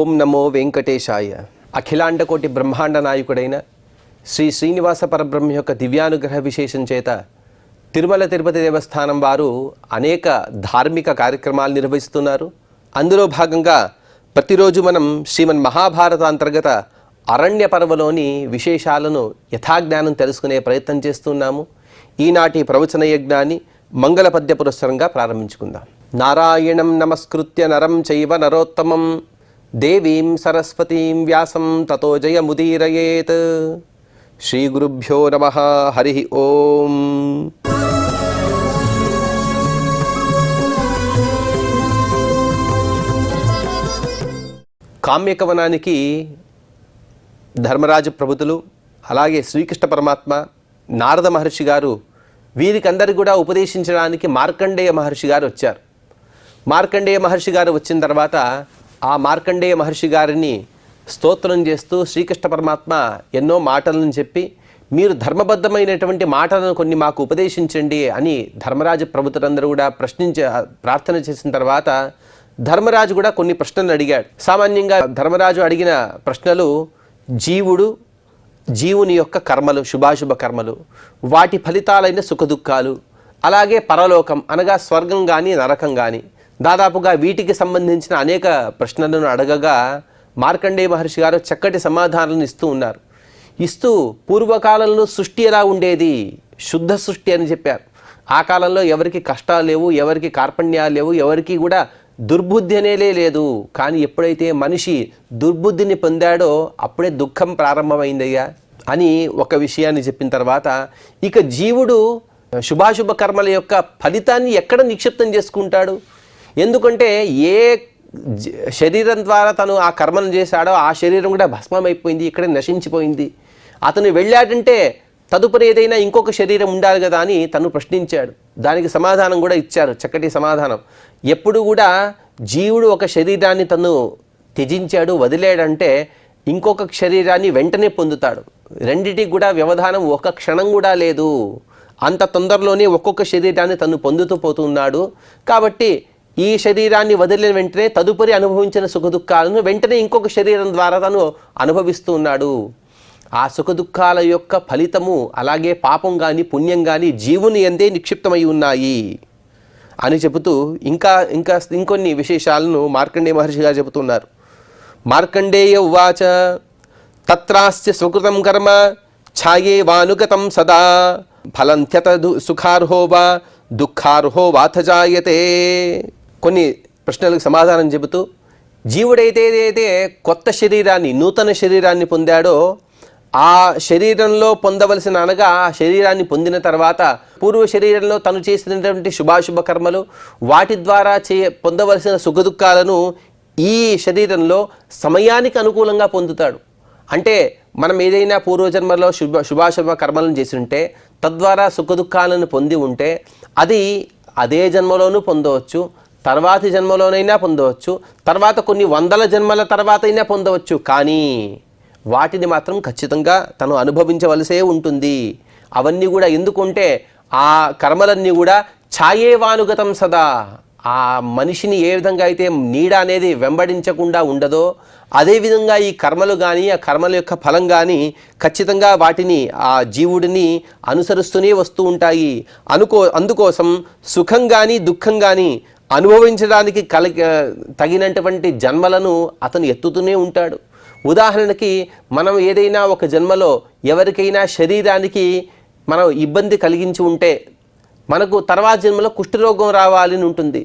ఓం నమో వెంకటేశాయ. అఖిలాండకోటి బ్రహ్మాండ నాయకుడైన శ్రీ శ్రీనివాస పరబ్రహ్మ యొక్క దివ్యానుగ్రహ విశేషం చేత తిరుమల తిరుపతి దేవస్థానం వారు అనేక ధార్మిక కార్యక్రమాలు నిర్వహిస్తున్నారు. అందులో భాగంగా ప్రతిరోజు మనం శ్రీమన్ మహాభారత అంతర్గత అరణ్య పర్వలోని విశేషాలను యథాజ్ఞానం తెలుసుకునే ప్రయత్నం చేస్తున్నాము. ఈనాటి ప్రవచన యజ్ఞాన్ని మంగళ పద్య పురస్సరంగా ప్రారంభించుకుందాం. నారాయణం నమస్కృత్య నరం చైవ నరోత్తమం దేవీం సరస్వతీం వ్యాసం తతో జయముదీరయేత్. శ్రీ గురుభ్యో నమః. హరి ఓం. కామ్యకవనానికి ధర్మరాజు ప్రభుతులు, అలాగే శ్రీకృష్ణ పరమాత్మ, నారద మహర్షి గారు వీరికందరికి కూడా ఉపదేశించడానికి మార్కండేయ మహర్షి గారు వచ్చారు. మార్కండేయ మహర్షి గారు వచ్చిన తర్వాత ఆ మార్కండేయ మహర్షి గారిని స్తోత్రం చేస్తూ శ్రీకృష్ణ పరమాత్మ ఎన్నో మాటలను చెప్పి, మీరు ధర్మబద్ధమైనటువంటి మాటలను కొన్ని మాకు ఉపదేశించండి అని ధర్మరాజు ప్రభుతులందరూ కూడా ప్రార్థన చేసిన తర్వాత ధర్మరాజు కూడా కొన్ని ప్రశ్నలు అడిగాడు. సామాన్యంగా ధర్మరాజు అడిగిన ప్రశ్నలు జీవుని యొక్క కర్మలు, శుభాశుభ కర్మలు, వాటి ఫలితాలైన సుఖదుఖాలు, అలాగే పరలోకం అనగా స్వర్గం కానీ నరకం కానీ, దాదాపుగా వీటికి సంబంధించిన అనేక ప్రశ్నలను అడగగా మార్కండేయ మహర్షి గారు చక్కటి సమాధానాలను ఇస్తూ ఉన్నారు. ఇస్తూ పూర్వకాలంలో సృష్టి ఎలా ఉండేది, శుద్ధ సృష్టి అని చెప్పారు. ఆ కాలంలో ఎవరికి కష్టాలు లేవు, ఎవరికి కార్పణ్యాలు లేవు, ఎవరికి కూడా దుర్బుద్ధి అనేలే లేదు. కానీ ఎప్పుడైతే మనిషి దుర్బుద్ధిని పొందాడో అప్పుడే దుఃఖం ప్రారంభమైందయ్యా అని ఒక విషయాన్ని చెప్పిన తర్వాత, ఇక జీవుడు శుభాశుభ కర్మల యొక్క ఫలితాన్ని ఎక్కడ నిక్షిప్తం చేసుకుంటాడు? ఎందుకంటే ఏ శరీరం ద్వారా తను ఆ కర్మను చేశాడో ఆ శరీరం కూడా భస్మమైపోయింది, ఇక్కడే నశించిపోయింది. అతను వెళ్ళాడంటే తదుపరి ఏదైనా ఇంకొక శరీరం ఉండాలి కదా అని తను ప్రశ్నించాడు. దానికి సమాధానం కూడా ఇచ్చారు, చక్కటి సమాధానం. ఎప్పుడు కూడా జీవుడు ఒక శరీరాన్ని తను త్యజించాడు, వదిలేడంటే ఇంకొక శరీరాన్ని వెంటనే పొందుతాడు. రెండిటికి కూడా వ్యవధానం ఒక క్షణం కూడా లేదు. అంత తొందరలోనే ఒక్కొక్క శరీరాన్ని తను పొందుతూ పోతున్నాడు. కాబట్టి ఈ శరీరాన్ని వదిలిన వెంటనే తదుపరి అనుభవించిన సుఖదుఖాలను వెంటనే ఇంకొక శరీరం ద్వారా తను అనుభవిస్తూ ఉన్నాడు. ఆ సుఖదుఖాల యొక్క ఫలితము అలాగే పాపం కానీ పుణ్యం కానీ జీవుని యందే నిక్షిప్తమై ఉన్నాయి అని చెబుతూ ఇంకొన్ని విశేషాలను మార్కండేయ మహర్షి గారు చెబుతున్నారు. మార్కండేయ ఉవాచ తత్రాస్య స్వకృతం కర్మ ఛాయే వానుగతం సదా ఫలంత్యత సుఖార్హో వా దుఃఖార్హో వాథ జాయతే. కొన్ని ప్రశ్నలకు సమాధానం చెబుతూ, జీవుడైతే కొత్త శరీరాన్ని, నూతన శరీరాన్ని పొందాడో ఆ శరీరంలో పొందవలసిన అనగా ఆ శరీరాన్ని పొందిన తర్వాత పూర్వ శరీరంలో తను చేసినటువంటి శుభాశుభ కర్మలు, వాటి ద్వారా పొందవలసిన సుఖదుఖాలను ఈ శరీరంలో సమయానికి అనుకూలంగా పొందుతాడు. అంటే మనం ఏదైనా పూర్వజన్మలో శుభాశుభ కర్మలను చేసి ఉంటే తద్వారా సుఖదుఖాలను పొంది ఉంటే అది అదే జన్మలోనూ పొందవచ్చు, తర్వాతి జన్మలోనైనా పొందవచ్చు, తర్వాత కొన్ని వందల జన్మల తర్వాత అయినా పొందవచ్చు. కానీ వాటిని మాత్రం ఖచ్చితంగా తను అనుభవించవలసే ఉంటుంది. అవన్నీ కూడా ఎందుకుంటే ఆ కర్మలన్నీ కూడా ఛాయేవానుగతం సదా, ఆ మనిషిని ఏ విధంగా అయితే నీడ అనేది వెంబడించకుండా ఉండదో అదేవిధంగా ఈ కర్మలు కానీ ఆ కర్మల యొక్క ఫలం కానీ ఖచ్చితంగా వాటిని ఆ జీవుడిని అనుసరిస్తూనే వస్తూ ఉంటాయి. అందుకోసం సుఖం కానీ దుఃఖం కానీ అనుభవించడానికి తగినటువంటి జన్మలను అతను ఎత్తుతూనే ఉంటాడు. ఉదాహరణకి మనం ఏదైనా ఒక జన్మలో ఎవరికైనా శరీరానికి మనం ఇబ్బంది కలిగించి ఉంటే మనకు తర్వాత జన్మలో కుష్ఠరోగం రావాలని ఉంటుంది.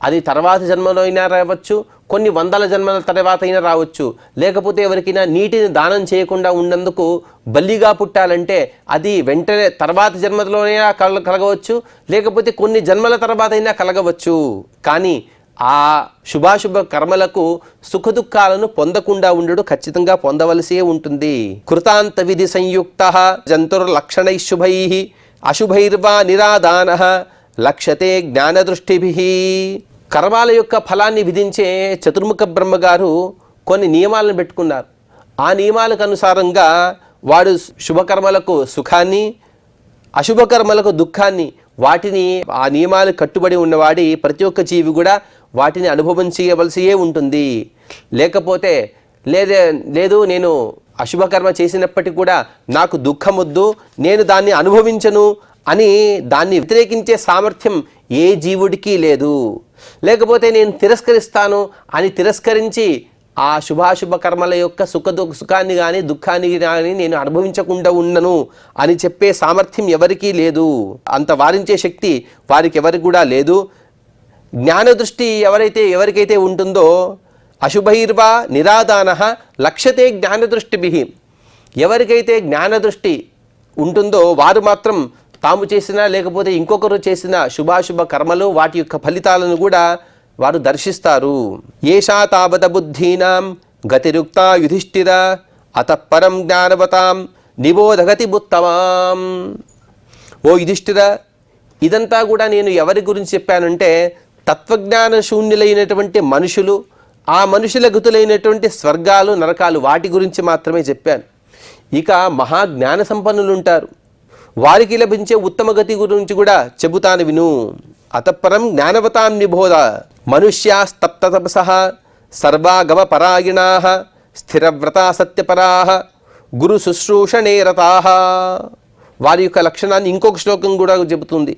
అది తర్వాత జన్మలో అయినా రావచ్చు, కొన్ని వందల జన్మల తర్వాత అయినా రావచ్చు. లేకపోతే ఎవరికైనా నీటిని దానం చేయకుండా ఉన్నందుకు బల్లిగా పుట్టాలంటే అది వెంటనే తర్వాత జన్మలోనైనా కలగవచ్చు, లేకపోతే కొన్ని జన్మల తర్వాత అయినా కలగవచ్చు. కానీ ఆ శుభాశుభ కర్మలకు సుఖదుఖాలను పొందకుండా ఉండడు ఖచ్చితంగా పొందవలసే ఉంటుంది. కృతాంత విధి సంయుక్త జంతుర్లక్షణై శుభై అశుభైర్వా నిరాదాన లక్ష్యతే జ్ఞానదృష్టిభిః. కర్మాల యొక్క ఫలాన్ని విధించే చతుర్ముఖ బ్రహ్మగారు కొన్ని నియమాలను పెట్టుకున్నారు. ఆ నియమాలకు అనుసారంగా వాడు శుభకర్మలకు సుఖాన్ని, అశుభకర్మలకు దుఃఖాన్ని, వాటిని ఆ నియమాలు కట్టుబడి ఉన్నవాడి ప్రతి ఒక్క జీవి కూడా వాటిని అనుభవం చేయవలసియే ఉంటుంది. లేకపోతే లేదు నేను అశుభకర్మ చేసినప్పటికీ కూడా నాకు దుఃఖమొద్దు, నేను దాన్ని అనుభవించను అని దాన్ని వ్యతిరేకించే సామర్థ్యం ఏ జీవుడికి లేదు. లేకపోతే నేను తిరస్కరిస్తాను అని తిరస్కరించి ఆ శుభాశుభ కర్మల యొక్క సుఖాన్ని కానీ దుఃఖాన్ని కానీ నేను అనుభవించకుండా ఉండను అని చెప్పే సామర్థ్యం ఎవరికీ లేదు. అంత వారించే శక్తి వారికి ఎవరికి కూడా లేదు. జ్ఞానదృష్టి ఎవరికైతే ఉంటుందో అశుభైర్వా నిరాదాన లక్ష్యతే జ్ఞానదృష్టిభి, ఎవరికైతే జ్ఞానదృష్టి ఉంటుందో వారు మాత్రం తాము చేసిన లేకపోతే ఇంకొకరు చేసిన శుభాశుభ కర్మలు వాటి యొక్క ఫలితాలను కూడా వారు దర్శిస్తారు. ఏషా తావత బుద్ధీనాం గతిరుక్తా యుధిష్ఠిర అతఃపరం జ్ఞానవతాం నిబోధగతి బుత్తమాం. ఓ యుధిష్ఠిర, ఇదంతా కూడా నేను ఎవరి గురించి చెప్పానంటే తత్వజ్ఞాన శూన్యులైనటువంటి మనుషులు, ఆ మనుషుల గతులైనటువంటి స్వర్గాలు నరకాలు వాటి గురించి మాత్రమే చెప్పాను. ఇక మహాజ్ఞాన సంపన్నులు ఉంటారు, వారికి లభించే ఉత్తమ గతి గురించి కూడా చెబుతాను విను. అతఃపరం జ్ఞానవతాం నిబోధ. మనుష్యాస్తప్తతపసః సర్వాగమ పరాయణాః స్థిరవ్రతా సత్యపరాః గురు శుశ్రూషణే రతాః. వారి యొక్క లక్షణాన్ని ఇంకొక శ్లోకం కూడా చెబుతుంది.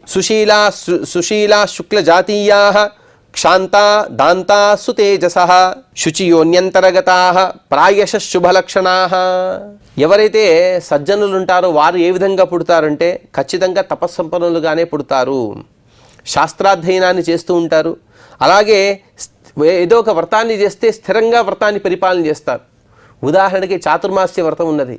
సుశీలా శుక్ల జాతీయాః క్షాంతా దాంతా సుతేజసః శుచియోన్యంతరగతాః ప్రాయశ శుభలక్షణాః. ఎవరైతే సజ్జనులు ఉంటారో వారు ఏ విధంగా పుడతారంటే ఖచ్చితంగా తపస్సంపన్నులుగానే పుడతారు, శాస్త్రాధ్యయనాన్ని చేస్తూ ఉంటారు. అలాగే ఏదో ఒక వ్రతాన్ని చేస్తే స్థిరంగా వ్రతాన్ని పరిపాలన చేస్తారు. ఉదాహరణకి చాతుర్మాస్య వ్రతం ఉన్నది.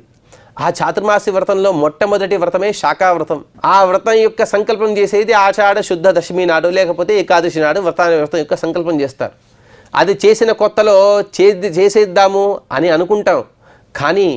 ఆ చాతుర్మాస్య వ్రతంలో మొట్టమొదటి వ్రతమే శాఖావ్రతం. ఆ వ్రతం యొక్క సంకల్పం చేసేది ఆషాఢ శుద్ధ దశమి నాడు లేకపోతే ఏకాదశి నాడు వ్రతం యొక్క సంకల్పం చేస్తారు. అది చేసిన కొత్తలో చేసేద్దాము అని అనుకుంటాం, కానీ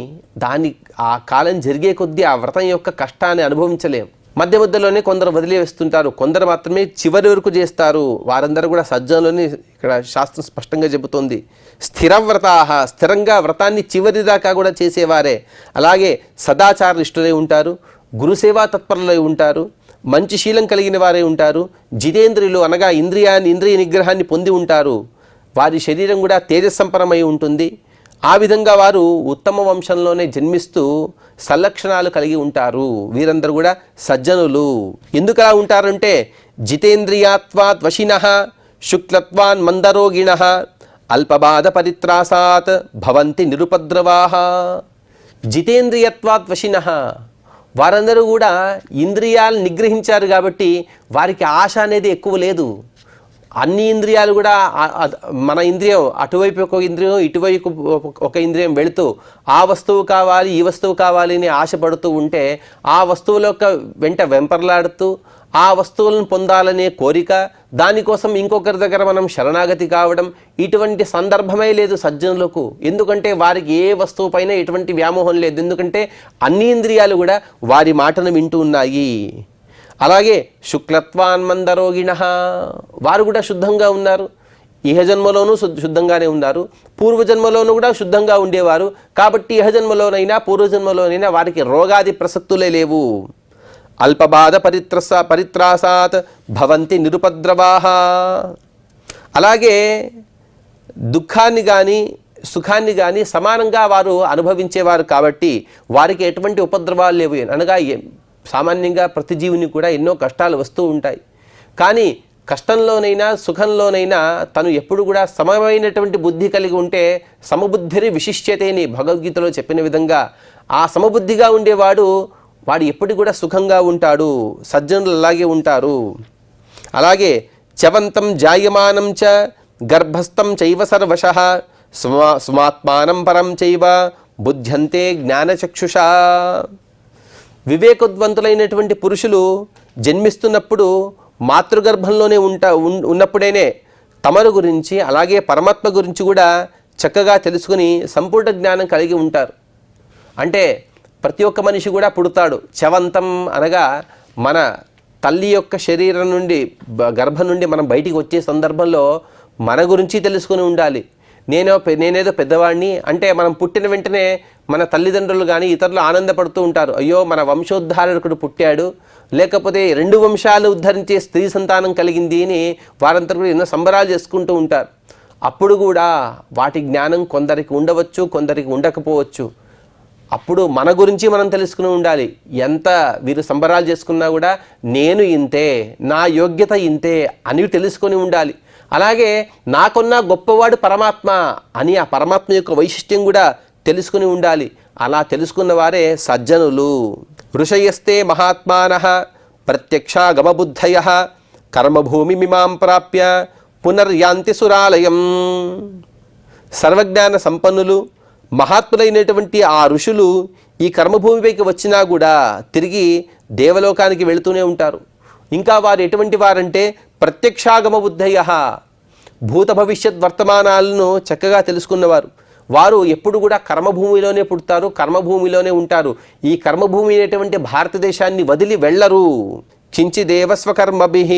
ఆ కాలం జరిగే కొద్దీ ఆ వ్రతం యొక్క కష్టాన్ని అనుభవించలేం. మధ్యలోనే కొందరు వదిలివేస్తుంటారు, కొందరు మాత్రమే చివరి వరకు చేస్తారు. వారందరూ కూడా సజ్జనులని ఇక్కడ శాస్త్రం స్పష్టంగా చెబుతోంది. స్థిరవ్రతాః, స్థిరంగా వ్రతాన్ని చివరి దాకా కూడా చేసేవారే. అలాగే సదాచారనిష్ఠులై ఉంటారు, గురుసేవా తత్పరులై ఉంటారు, మంచి శీలం కలిగిన వారే ఉంటారు, జితేంద్రియులు అనగా ఇంద్రియ నిగ్రహాన్ని పొంది ఉంటారు. వారి శరీరం కూడా తేజస్సంపన్నమై ఉంటుంది. ఆ విధంగా వారు ఉత్తమ వంశంలోనే జన్మిస్తూ సల్లక్షణాలు కలిగి ఉంటారు. వీరందరూ కూడా సజ్జనులు. ఎందుకు అలా ఉంటారంటే జితేంద్రియాత్వాత్ వశినః శుక్లత్వాన్ మందరోగిణః అల్పబాధ పరిత్రాసాత్ భవంతి నిరుపద్రవాః. జితేంద్రియత్వాత్ వశినః, వారందరూ కూడా ఇంద్రియాలు నిగ్రహించారు కాబట్టి వారికి ఆశ అనేది ఎక్కువ లేదు. అన్ని ఇంద్రియాలు కూడా మన ఇంద్రియం అటువైపు ఒక ఇంద్రియం ఇటువైపు ఒక ఇంద్రియం వెళుతూ ఆ వస్తువు కావాలి ఈ వస్తువు కావాలి అని ఆశపడుతూ ఉంటే ఆ వస్తువుల యొక్క వెంట వెంపర్లాడుతూ ఆ వస్తువులను పొందాలనే కోరిక, దానికోసం ఇంకొకరి దగ్గర మనం శరణాగతి కావడం, ఇటువంటి సందర్భమే లేదు సజ్జనులకు. ఎందుకంటే వారికి ఏ వస్తువు పైన ఎటువంటి వ్యామోహం లేదు. ఎందుకంటే అన్ని ఇంద్రియాలు కూడా వారి మాటను వింటూ ఉన్నాయి. అలాగే శుక్లత్వాన్మందరోగిణః, వారు కూడా శుద్ధంగా ఉన్నారు. ఇహజన్మలోనూ శుద్ధంగానే ఉన్నారు, పూర్వజన్మలోనూ కూడా శుద్ధంగా ఉండేవారు. కాబట్టి ఇహజన్మలోనైనా పూర్వజన్మలోనైనా వారికి రోగాది ప్రసక్తులే లేవు. అల్పబాధ పరిత్రాసాత్ భవంతి నిరుపద్రవాః. అలాగే దుఃఖాన్ని కానీ సుఖాన్ని కానీ సమానంగా వారు అనుభవించేవారు కాబట్టి వారికి ఎటువంటి ఉపద్రవాలు లేవు. అనగా సామాన్యంగా ప్రతి జీవుని కూడా ఎన్నో కష్టాలు వస్తూ ఉంటాయి. కానీ కష్టంలోనైనా సుఖంలోనైనా తను ఎప్పుడు కూడా సమమైనటువంటి బుద్ధి కలిగి ఉంటే సమబుద్ధిని విశిష్యతే అని భగవద్గీతలో చెప్పిన విధంగా ఆ సమబుద్ధిగా ఉండేవాడు వాడు ఎప్పుడు కూడా సుఖంగా ఉంటాడు. సజ్జనులు అలాగే ఉంటారు. అలాగే చవంతం జాయమానం చ గర్భస్థం చైవ సర్వశః స్వాత్మానం పరం చైవ బుధ్యంతే జ్ఞానచక్షుషా. వివేకవంతులైనటువంటి పురుషులు జన్మిస్తున్నప్పుడు మాతృగర్భంలోనే ఉన్నప్పుడేనే తమరు గురించి అలాగే పరమాత్మ గురించి కూడా చక్కగా తెలుసుకుని సంపూర్ణ జ్ఞానం కలిగి ఉంటారు. అంటే ప్రతి ఒక్క మనిషి కూడా పుడతాడు. చవంతం అనగా మన తల్లి యొక్క శరీరం నుండి గర్భం నుండి మనం బయటికి వచ్చే సందర్భంలో మన గురించి తెలుసుకుని ఉండాలి. నేనేదో పెద్దవాడిని అంటే మనం పుట్టిన వెంటనే మన తల్లిదండ్రులు కానీ ఇతరులు ఆనందపడుతూ ఉంటారు. అయ్యో మన వంశోద్ధారకుడు పుట్టాడు, లేకపోతే 2 వంశాలు ఉద్ధరించే స్త్రీ సంతానం కలిగింది అని వారంతా కూడా ఎన్నో సంబరాలు చేసుకుంటూ ఉంటారు. అప్పుడు కూడా వాటి జ్ఞానం కొందరికి ఉండవచ్చు, కొందరికి ఉండకపోవచ్చు. అప్పుడు మన గురించి మనం తెలుసుకుని ఉండాలి. ఎంత వీరు సంబరాలు చేసుకున్నా కూడా నేను ఇంతే, నా యోగ్యత ఇంతే అని తెలుసుకొని ఉండాలి. అలాగే నాకున్న గొప్పవాడు పరమాత్మ అని ఆ పరమాత్మ యొక్క వైశిష్ట్యం కూడా తెలుసుకుని ఉండాలి. అలా తెలుసుకున్న వారే సజ్జనులు. ఋషయస్తే మహాత్మానః ప్రత్యక్షాగమబుద్ధయః కర్మభూమిమిమాం ప్రాప్య పునర్యాంతి సురాలయం. సర్వజ్ఞాన సంపన్నులు మహాత్ములైనటువంటి ఆ ఋషులు ఈ కర్మభూమిపైకి వచ్చినా కూడా తిరిగి దేవలోకానికి వెళుతూనే ఉంటారు. ఇంకా వారు ఎటువంటి వారంటే ప్రత్యక్షాగమ బుద్ధయః, భూత భవిష్యత్ వర్తమానాలను చక్కగా తెలుసుకున్నవారు. వారు ఎప్పుడు కూడా కర్మభూమిలోనే పుడతారు, కర్మభూమిలోనే ఉంటారు. ఈ కర్మభూమి అనేటువంటి భారతదేశాన్ని వదిలి వెళ్ళరు. కించిదేవ స్వకర్మభిః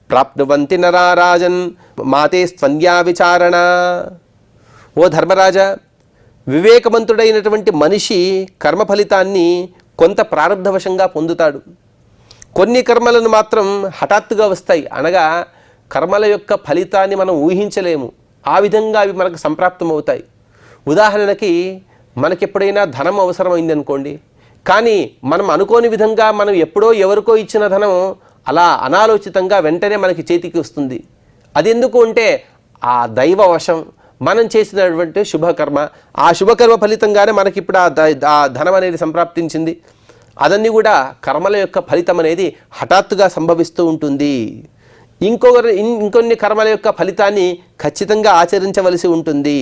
ప్రాప్నువంతి నరారాజన్ మాతే స్త్వన్యా విచారణ. ఓ ధర్మరాజా, వివేకవంతుడైనటువంటి మనిషి కర్మ ఫలితాన్ని కొంత ప్రారంధవశంగా పొందుతాడు. కొన్ని కర్మలను మాత్రం హఠాత్తుగా వస్తాయి. అనగా కర్మల యొక్క ఫలితాన్ని మనం ఊహించలేము. ఆ విధంగా అవి మనకు సంప్రాప్తమవుతాయి. ఉదాహరణకి మనకెప్పుడైనా ధనం అవసరమైంది అనుకోండి, కానీ మనం అనుకోని విధంగా మనం ఎప్పుడో ఎవరికో ఇచ్చిన ధనం అలా అనాలోచితంగా వెంటనే మనకి చేతికి వస్తుంది. అది ఎందుకు అంటే ఆ దైవ వశం, మనం చేసినటువంటి శుభకర్మ. ఆ శుభకర్మ ఫలితంగానే మనకి ఇప్పుడు ఆ ధనం అనేది సంప్రాప్తించింది. అదన్నీ కూడా కర్మల యొక్క ఫలితం అనేది హఠాత్తుగా సంభవిస్తూ ఉంటుంది. ఇంకొన్ని కర్మల యొక్క ఫలితాన్ని ఖచ్చితంగా ఆచరించవలసి ఉంటుంది.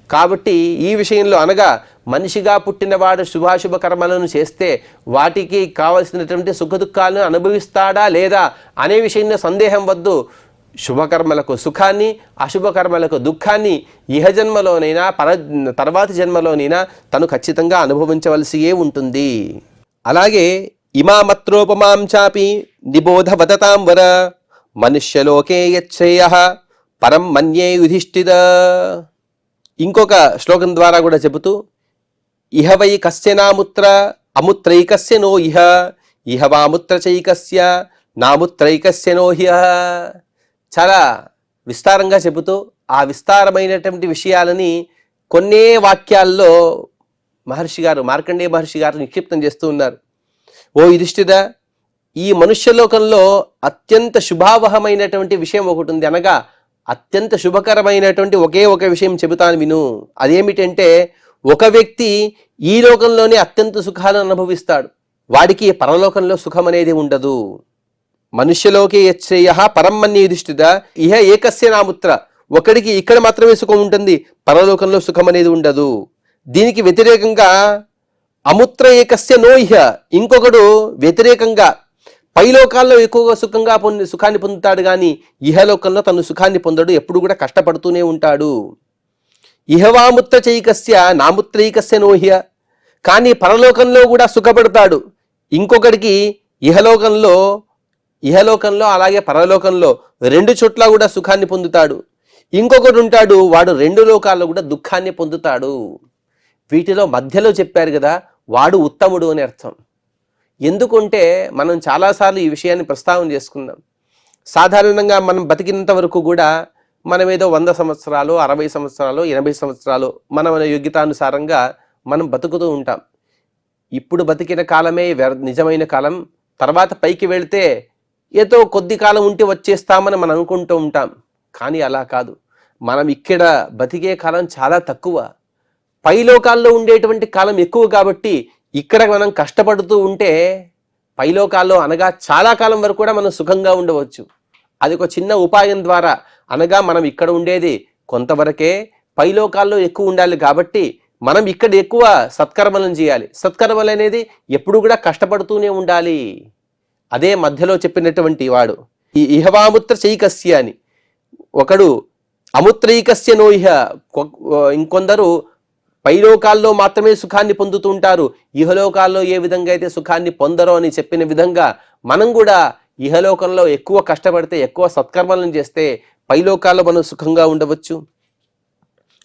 కాబట్టి ఈ విషయంలో అనగా మనిషిగా పుట్టినవాడు శుభాశుభ కర్మలను చేస్తే వాటికి కావలసినటువంటి సుఖదుఖాలను అనుభవిస్తాడా లేదా అనే విషయంలో సందేహం వద్దు. శుభకర్మలకు సుఖాన్ని, అశుభకర్మలకు దుఃఖాన్ని ఇహజన్మలోనైనా తర్వాతి జన్మలోనైనా తను ఖచ్చితంగా అనుభవించవలసియే ఉంటుంది. అలాగే ఇమామత్రోపమాం చాపి నిబోధ వదతాం వర మనుష్యలోకే యచ్ఛేయః పరం మన్యే యుధిష్ఠిర. ఇంకొక శ్లోకం ద్వారా కూడా చెబుతూ ఇహ వై కస్య నాముత్ర అముత్రైకస్య నో ఇహ వాముత్ర చైకస్య నాముత్రైకస్య నో హ్యః. చాలా విస్తారంగా చెబుతూ ఆ విస్తారమైనటువంటి విషయాలని కొన్నే వాక్యాల్లో మహర్షి గారు, మార్కండేయ మహర్షి గారు నిక్షిప్తం చేస్తూ ఉన్నారు. ఓ యుధిష్ఠిర, ఈ మనుష్యలోకంలో అత్యంత శుభావహమైనటువంటి విషయం ఒకటి ఉంది. అనగా అత్యంత శుభకరమైనటువంటి ఒకే ఒక విషయం చెబుతాను విను. అదేమిటంటే ఒక వ్యక్తి ఈ లోకంలోనే అత్యంత సుఖాలను అనుభవిస్తాడు. వాడికి పరలోకంలో సుఖం అనేది ఉండదు. మనుష్యలోకే యచ్ఛేయః పరం మన్యే యుధిష్ఠిర ఇహ ఏకస్య నాముత్ర. ఒకడికి ఇక్కడ మాత్రమే సుఖం ఉంటుంది, పరలోకంలో సుఖం అనేది ఉండదు. దీనికి వ్యతిరేకంగా అముత్ర ఏకస్య నో ఇహ, ఇంకొకడు వ్యతిరేకంగా పైలోకాల్లో ఎక్కువగా సుఖాన్ని పొందుతాడు, కానీ ఇహలోకంలో తను సుఖాన్ని పొందడు, ఎప్పుడు కూడా కష్టపడుతూనే ఉంటాడు. ఇహవాముత్ర చైకస్య నాముత్రైకస్య నోహ్య, కానీ పరలోకంలో కూడా సుఖపడతాడు. ఇంకొకడికి ఇహలోకంలో అలాగే పరలోకంలో రెండు చోట్ల కూడా సుఖాన్ని పొందుతాడు. ఇంకొకడు ఉంటాడు, వాడు రెండు లోకాల్లో కూడా దుఃఖాన్ని పొందుతాడు. వీటిలో మధ్యలో చెప్పారు కదా, వాడు ఉత్తముడు అని అర్థం. ఎందుకంటే మనం చాలాసార్లు ఈ విషయాన్ని ప్రస్తావన చేసుకున్నాం. సాధారణంగా మనం బతికినంత వరకు కూడా మనం ఏదో 100 సంవత్సరాలు, 60 సంవత్సరాలు, 80 సంవత్సరాలు మన యోగ్యతానుసారంగా మనం బతుకుతూ ఉంటాం. ఇప్పుడు బతికిన కాలమే నిజమైన కాలం. తర్వాత పైకి వెళితే ఏదో కొద్ది కాలం ఉంటే వచ్చేస్తామని మనం అనుకుంటూ ఉంటాం. కానీ అలా కాదు. మనం ఇక్కడ బతికే కాలం చాలా తక్కువ. పైలోకాల్లో ఉండేటువంటి కాలం ఎక్కువ. కాబట్టి ఇక్కడ మనం కష్టపడుతూ ఉంటే పైలోకాల్లో అనగా చాలా కాలం వరకు కూడా మనం సుఖంగా ఉండవచ్చు. అది ఒక చిన్న ఉపాయం ద్వారా, అనగా మనం ఇక్కడ ఉండేది కొంతవరకే, పైలోకాల్లో ఎక్కువ ఉండాలి. కాబట్టి మనం ఇక్కడ ఎక్కువ సత్కర్మలను చేయాలి. సత్కర్మలు అనేది ఎప్పుడు కూడా కష్టపడుతూనే ఉండాలి. అదే మధ్యలో చెప్పినటువంటి వాడు ఈ ఇహవాముత్ర చైకస్య అని. ఒకడు అముత్రైకస్య నో ఇహ, ఇంకొందరు పైలోకాల్లో మాత్రమే సుఖాన్ని పొందుతూ ఉంటారు, ఇహలోకాల్లో ఏ విధంగా అయితే సుఖాన్ని పొందరో అని చెప్పిన విధంగా మనం కూడా ఇహలోకంలో ఎక్కువ కష్టపడితే, ఎక్కువ సత్కర్మలను చేస్తే పైలోకాల్లో మనం సుఖంగా ఉండవచ్చు.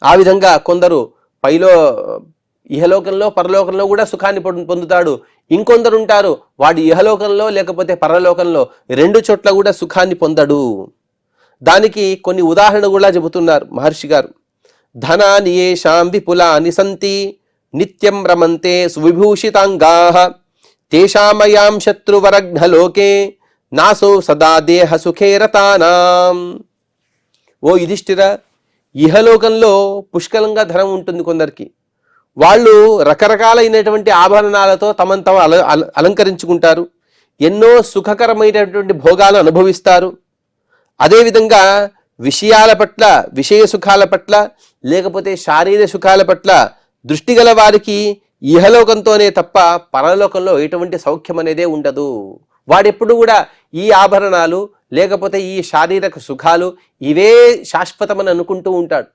ఆ విధంగా కొందరు ఇహలోకంలో పరలోకంలో కూడా సుఖాన్ని పొందుతాడు. ఇంకొందరు ఉంటారు, వాడు ఇహలోకంలో లేకపోతే పరలోకంలో రెండు చోట్ల కూడా సుఖాన్ని పొందడు. దానికి కొన్ని ఉదాహరణ కూడా చెబుతున్నారు మహర్షి గారు. ధనాని యేషాం విపులాని సంతి నిత్యం రమంతే సువిభూషితాంగాః తేషామయాం శత్రువరఘ్నలోకే నాసో సదా దేహ సుఖే రతానాం. ఓ యుధిష్ఠిర, ఇహలోకంలో పుష్కలంగా ధనం ఉంటుంది కొందరికి. వాళ్ళు రకరకాలైనటువంటి ఆభరణాలతో తమను తాము అలంకరించుకుంటారు, ఎన్నో సుఖకరమైనటువంటి భోగాలు అనుభవిస్తారు. అదేవిధంగా విషయాల పట్ల, విషయ సుఖాల పట్ల, లేకపోతే శారీరక సుఖాల పట్ల దృష్టి గల వారికి ఇహలోకంతోనే తప్ప పరలోకంలో ఎటువంటి సౌఖ్యం అనేదే ఉండదు. వాడెప్పుడు కూడా ఈ ఆభరణాలు లేకపోతే ఈ శారీరక సుఖాలు ఇవే శాశ్వతమని అనుకుంటూ ఉంటాడు.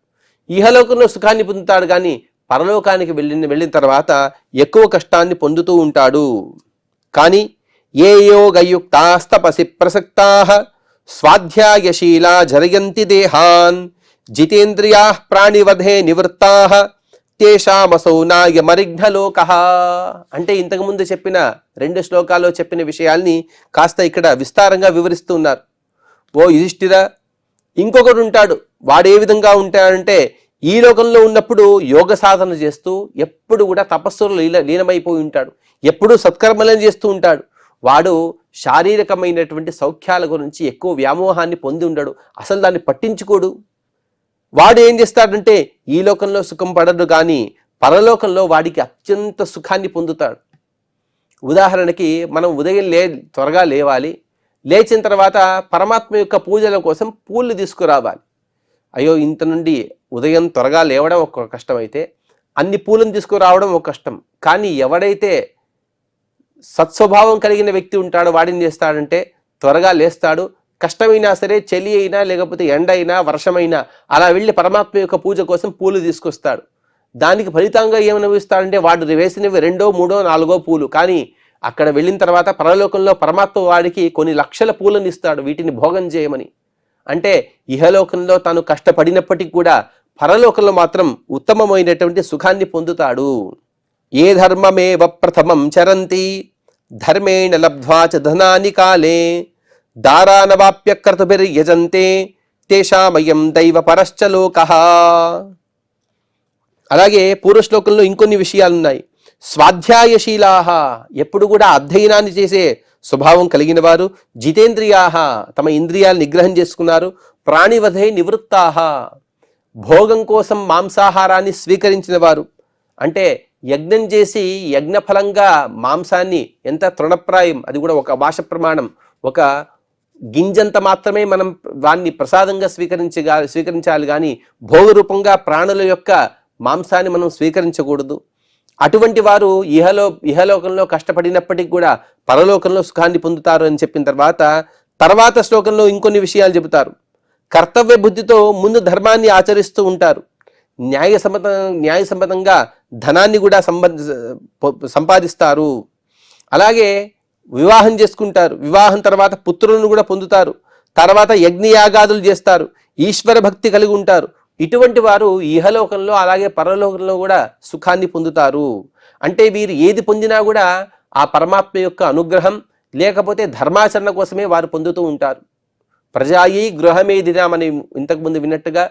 ఇహలోకంలో సుఖాన్ని పొందుతాడు, కానీ పరలోకానికి వెళ్ళిన తర్వాత ఎక్కువ కష్టాన్ని పొందుతూ ఉంటాడు. కానీ ఏ యోగయుక్తాస్తపసి ప్రసక్తాః స్వాధ్యాయశీలా జరయంతి దేహాన్ జితేంద్రియా ప్రాణివధే నివృత్తాః తేషామసౌ నాయమరిఘ్నలోకః. అంటే ఇంతకుముందు చెప్పిన 2 శ్లోకాల్లో చెప్పిన విషయాల్ని కాస్త ఇక్కడ విస్తారంగా వివరిస్తూ ఉన్నారు. ఓ యుధిష్ఠిర, ఇంకొకడు ఉంటాడు. వాడు ఏ విధంగా ఉంటాడంటే ఈ లోకంలో ఉన్నప్పుడు యోగ సాధన చేస్తూ ఎప్పుడు కూడా తపస్సులో లీనమైపోయి ఉంటాడు, ఎప్పుడూ సత్కర్మలను చేస్తూ ఉంటాడు. వాడు శారీరకమైనటువంటి సౌఖ్యాల గురించి ఎక్కువ వ్యామోహాన్ని పొంది ఉండడు, అసలు దాన్ని పట్టించుకోడు. వాడు ఏం చేస్తాడంటే ఈ లోకంలో సుఖం పడడు, కానీ పరలోకంలో వాడికి అత్యంత సుఖాన్ని పొందుతాడు. ఉదాహరణకి మనం ఉదయం త్వరగా లేవాలి, లేచిన తర్వాత పరమాత్మ యొక్క పూజల కోసం పూలు తీసుకురావాలి. అయ్యో, ఇంత నుండి ఉదయం త్వరగా లేవడం ఒక కష్టం అయితే అన్ని పూలను తీసుకురావడం ఒక కష్టం. కానీ ఎవడైతే సత్స్వభావం కలిగిన వ్యక్తి ఉంటాడో వాడిని చేస్తాడంటే త్వరగా లేస్తాడు, కష్టమైనా సరే, చలి అయినా లేకపోతే ఎండ అయినా వర్షమైనా అలా వెళ్ళి పరమాత్మ యొక్క పూజ కోసం పూలు తీసుకొస్తాడు. దానికి ఫలితంగా ఏమనిపిస్తాడంటే వాడు వేసినవి 2, 3, 4 పూలు. కానీ అక్కడ వెళ్ళిన తర్వాత పరలోకంలో పరమాత్మ వాడికి కొన్ని లక్షల పూలను ఇస్తాడు వీటిని భోగం చేయమని. అంటే ఇహలోకంలో తాను కష్టపడినప్పటికీ కూడా పరలోకంలో మాత్రం ఉత్తమమైనటువంటి సుఖాన్ని పొందుతాడు. ఏ ధర్మమేవ ప్రథమం చరంతి ధర్మేణ లబ్ధ్వా చ ధనాని కాలే దారానవాప్య క్రతుభిర్యజంతే తేషామయం దైవ పరశ్చ లోకః. అలాగే పూర్వశ్లోకంలో ఇంకొన్ని విషయాలున్నాయి. స్వాధ్యాయశీలాః, ఎప్పుడు కూడా అధ్యయనాన్ని చేసే స్వభావం కలిగిన వారు. జితేంద్రియాః, తమ ఇంద్రియాలు నిగ్రహం చేసుకున్నారు. ప్రాణివధే నివృత్తాః, భోగం కోసం మాంసాహారాన్ని స్వీకరించిన వారు. అంటే యజ్ఞం చేసి యజ్ఞఫలంగా మాంసాన్ని ఎంత తృణప్రాయం, అది కూడా ఒక భాష ప్రమాణం, ఒక గింజంత మాత్రమే మనం వాన్ని ప్రసాదంగా స్వీకరించాలి, కానీ భోగరూపంగా ప్రాణుల యొక్క మాంసాన్ని మనం స్వీకరించకూడదు. అటువంటి వారు ఇహలోకంలో కష్టపడినప్పటికీ కూడా పరలోకంలో సుఖాన్ని పొందుతారు అని చెప్పిన తర్వాత శ్లోకంలో ఇంకొన్ని విషయాలు చెబుతారు. కర్తవ్య బుద్ధితో ముందు ధర్మాన్ని ఆచరిస్తూ ఉంటారు. న్యాయసమ్మతంగా ధనాన్ని కూడా సంపాదిస్తారు. అలాగే వివాహం చేసుకుంటారు. వివాహం తర్వాత పుత్రులను కూడా పొందుతారు. తర్వాత యజ్ఞయాగాదులు చేస్తారు. ఈశ్వర భక్తి కలిగి ఉంటారు. ఇటువంటి వారు ఇహలోకంలో అలాగే పరలోకంలో కూడా సుఖాన్ని పొందుతారు. అంటే వీరు ఏది పొందినా కూడా ఆ పరమాత్మ యొక్క అనుగ్రహం లేకపోతే ధర్మాచరణ కోసమే వారు పొందుతూ ఉంటారు. ప్రజాయి గృహమేదినామని ఇంతకుముందు విన్నట్టుగా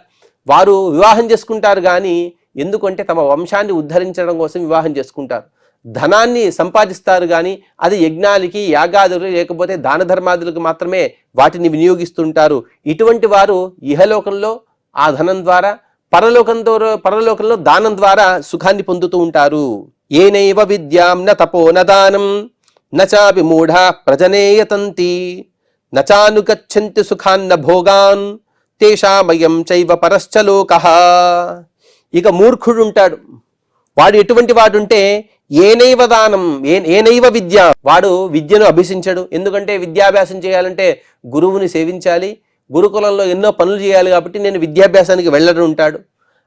వారు వివాహం చేసుకుంటారు, కానీ ఎందుకంటే తమ వంశాన్ని ఉద్ధరించడం కోసం వివాహం చేసుకుంటారు. ధనాన్ని సంపాదిస్తారు, కానీ అది యజ్ఞాలకి, యాగాదులు లేకపోతే దాన ధర్మాదులకు మాత్రమే వాటిని వినియోగిస్తుంటారు. ఇటువంటి వారు ఇహలోకంలో ఆ ధనం ద్వారా, పరలోకంలో దానం ద్వారా సుఖాన్ని పొందుతూ ఉంటారు. ఏనైవ విద్యాం న తపో న దానం నచాపి మూఢా ప్రజనేయతంతి నచానుగచ్చంతి సుఖాన్న భోగాన్ తేషామయం చైవ పరశ్చ లోకః. ఇక మూర్ఖుడు ఉంటాడు. వాడు ఎటువంటి వాడుంటే ఏనైవ దానం ఏనైవ విద్య, వాడు విద్యను అభ్యసించడు. ఎందుకంటే విద్యాభ్యాసం చేయాలంటే గురువుని సేవించాలి, గురుకులంలో ఎన్నో పనులు చేయాలి, కాబట్టి నేను విద్యాభ్యాసానికి వెళ్ళడం ఉంటాడు.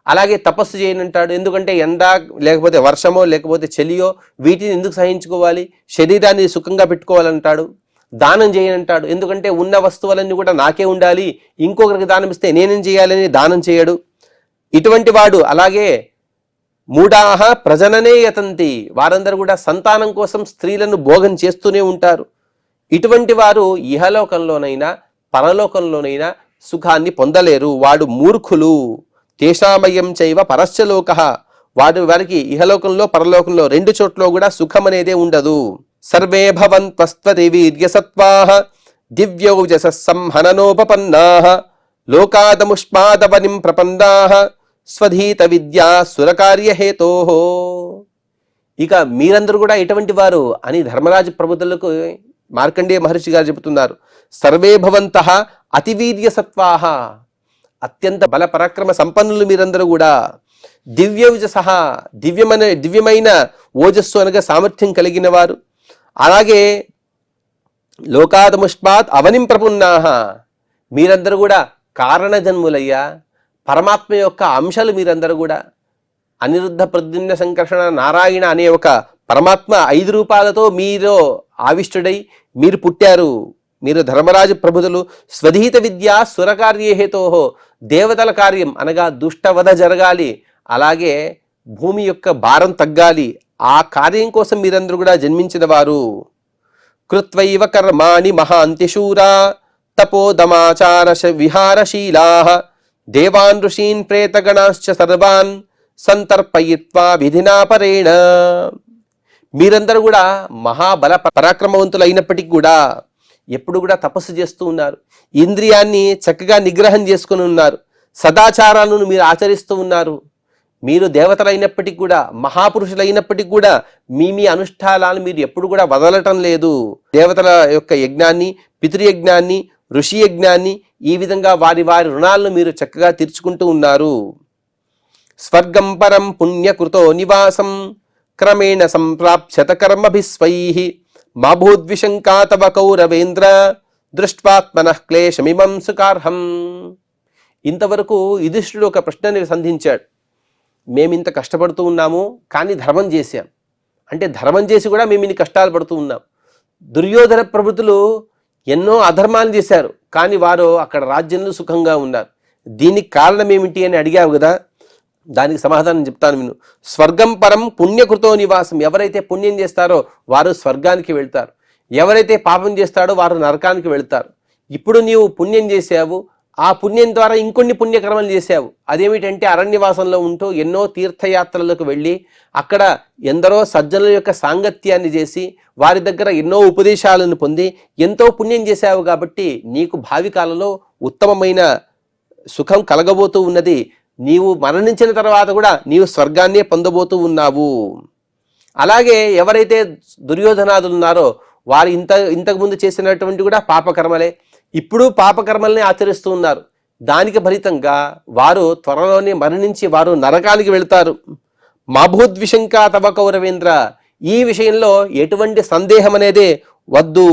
అలాగే తపస్సు చేయనంటాడు. ఎందుకంటే ఎండ లేకపోతే వర్షమో లేకపోతే చలియో వీటిని ఎందుకు సహించుకోవాలి, శరీరాన్ని సుఖంగా పెట్టుకోవాలంటాడు. దానం చేయనంటాడు. ఎందుకంటే ఉన్న వస్తువులన్నీ కూడా నాకే ఉండాలి, ఇంకొకరికి దానం ఇస్తే నేనేం చేయాలని దానం చేయడు. ఇటువంటి వాడు. అలాగే మూఢాహ ప్రజననే యతంతి, వారందరూ కూడా సంతానం కోసం స్త్రీలను భోగం చేస్తూనే ఉంటారు. ఇటువంటి వారు ఇహలోకంలోనైనా పరలోకంలోనైనా సుఖాన్ని పొందలేరు. వాడు మూర్ఖులు. తేషామయం చైవ పరస్యలోక. వారికి ఇహలోకంలో పరలోకంలో రెండు చోట్ల కూడా సుఖం అనేదే ఉండదు. సర్వే భవంత్వస్త్వతి వీర్యసత్వాః దివ్యౌజస సంహననోపపన్నాః లోకాదముష్పాదవనిం ప్రపన్నాః స్వధీత విద్యా సురకార్యహేతోః. ఇక మీరందరూ కూడా ఎటువంటి వారు అని ధర్మరాజు ప్రబుద్ధులకు మార్కండేయ మహర్షి గారు చెబుతున్నారు. సర్వే భవంతః అతివీర్య సత్వాః. అత్యంత బల పరాక్రమ సంపన్నులు మీరందరూ కూడా. దివ్యౌజసః. దివ్యమైన ఓజస్సు అనగా సామర్థ్యం కలిగిన వారు. అలాగే లోకాదముష్పాత్ అవనిం ప్రపున్నాః. మీరందరూ కూడా కారణ జన్ములయ్యా. పరమాత్మ యొక్క అంశాలు మీరందరూ కూడా. అనిరుద్ధ ప్రద్యుమ్న సంకర్షణ నారాయణ అనే ఒక పరమాత్మ 5 రూపాలతో మీరు ఆవిష్టుడై మీరు పుట్టారు. మీరు ధర్మరాజు ప్రభుదులు. స్వధీత విద్యా సురకార్యేహేతోహో. దేవతల కార్యం అనగా దుష్టవధ జరగాలి, అలాగే భూమి యొక్క భారం తగ్గాలి. ఆ కార్యం కోసం మీరందరూ కూడా జన్మించిన వారు. కృత్వైవ కర్మాణి మహాంతిశూరా తపోదమాచార విహారశీలాః దేవాన్ ఋషీన్ ప్రేతగణాశ్చ సర్వాన్ సంతర్పయిత్వా విధినా పరేణ. మీరందరూ కూడా మహాబల పరాక్రమవంతులు అయినప్పటికీ కూడా ఎప్పుడు కూడా తపస్సు చేస్తూ ఉన్నారు. ఇంద్రియాన్ని చక్కగా నిగ్రహం చేసుకుని ఉన్నారు. సదాచారాలను మీరు ఆచరిస్తూ ఉన్నారు. మీరు దేవతలైనప్పటికీ కూడా మహాపురుషులైనప్పటికీ కూడా మీ అనుష్ఠానాలను మీరు ఎప్పుడు కూడా వదలటం లేదు. దేవతల యొక్క యజ్ఞాన్ని, పితృయజ్ఞాన్ని, ఋషి యజ్ఞాన్ని, ఈ విధంగా వారి రుణాలను మీరు చక్కగా తీర్చుకుంటూ ఉన్నారు. స్వర్గం పరం పుణ్యకృతో నివాసం క్రమేణ సంప్రాప్స్యత కర్మభిస్వైః మా భూద్విశంకా తవ కౌరవేంద్ర దృష్ట్వాత్మనః క్లేశమిమం సుకార్హం. ఇంతవరకు యుధిష్ఠిరుడు ఒక ప్రశ్నని సంధించాడు. మేమింత కష్టపడుతూ ఉన్నాము, కానీ ధర్మం చేశాం. అంటే ధర్మం చేసి కూడా మేము ఇన్ని కష్టాలు పడుతూ ఉన్నాం. దుర్యోధన ప్రభుతులు ఎన్నో అధర్మాలు చేశారు, కానీ వారు అక్కడ రాజ్యంలో సుఖంగా ఉన్నారు. దీనికి కారణం ఏమిటి అని అడిగావు కదా, దానికి సమాధానం చెప్తాను విను. స్వర్గం పరం పుణ్యకృతో నివాసం. ఎవరైతే పుణ్యం చేస్తారో వారు స్వర్గానికి వెళ్తారు. ఎవరైతే పాపం చేస్తాడో వారు నరకానికి వెళ్తారు. ఇప్పుడు నీవు పుణ్యం చేసావు, ఆ పుణ్యం ద్వారా ఇంకొన్ని పుణ్యకర్మలు చేసావు. అదేమిటంటే అరణ్యవాసంలో ఉంటూ ఎన్నో తీర్థయాత్రలకు వెళ్ళి అక్కడ ఎందరో సజ్జనుల యొక్క సాంగత్యాన్ని చేసి వారి దగ్గర ఎన్నో ఉపదేశాలను పొంది ఎంతో పుణ్యం చేశావు. కాబట్టి నీకు భావి కాలంలో ఉత్తమమైన సుఖం కలగబోతూ ఉన్నది. నీవు మరణించిన తర్వాత కూడా నీవు స్వర్గాన్నే పొందబోతూ ఉన్నావు. అలాగే ఎవరైతే దుర్యోధనాదులు ఉన్నారో వారు ఇంతకుముందు చేసినటువంటి కూడా పాపకర్మలే, ఇప్పుడు పాపకర్మల్ని ఆచరిస్తూ ఉన్నారు. దానికి ఫలితంగా వారు త్వరలోనే మరణించి వారు నరకానికి వెళ్తారు. మాభూద్విశంకా తవ కౌరవేంద్ర. ఈ విషయంలో ఎటువంటి సందేహం అనేదే వద్దు.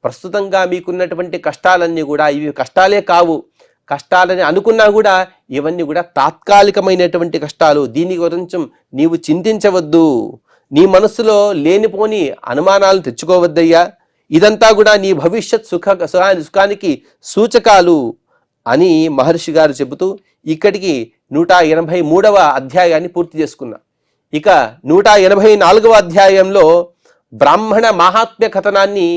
ప్రస్తుతంగా మీకున్నటువంటి కష్టాలన్నీ కూడా ఇవి కష్టాలే కావు. కష్టాలని అనుకున్నా కూడా ఇవన్నీ కూడా తాత్కాలికమైనటువంటి కష్టాలు. దీని గురించి నీవు చింతించవద్దు. నీ మనస్సులో లేనిపోని అనుమానాలు తెచ్చుకోవద్దయ్యా. ఇదంతా కూడా నీ భవిష్యత్ సుఖానికి సూచకాలు అని మహర్షి గారు చెబుతూ ఇక్కడికి 183వ అధ్యాయాన్ని పూర్తి చేసుకున్నా. ఇక 184వ అధ్యాయంలో బ్రాహ్మణ మహాత్మ్య కథనాన్ని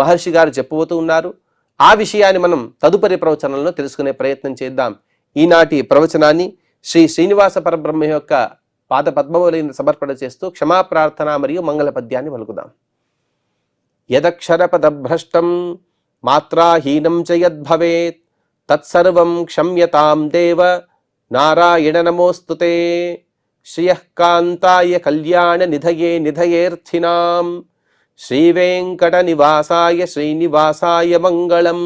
మహర్షి గారు చెప్పబోతూ ఉన్నారు. ఆ విషయాన్ని మనం తదుపరి ప్రవచనంలో తెలుసుకునే ప్రయత్నం చేద్దాం. ఈనాటి ప్రవచనాన్ని శ్రీ శ్రీనివాస పరబ్రహ్మ యొక్క పాద పద్మములైన సమర్పణ చేస్తూ క్షమాప్రార్థన మరియు మంగళ పద్యాన్ని పలుకుదాం. యదక్షరపదభ్రష్టం మాత్రాహీనం చ యద్భవేత్ తత్సర్వం క్షమ్యతాం దేవ నారాయణ నమోస్తుతే. శ్రియః కాంతాయ కళ్యాణ నిధయే నిధయేర్థినాం శ్రీవేంకట నివాసాయ శ్రీనివాసాయ మంగళం.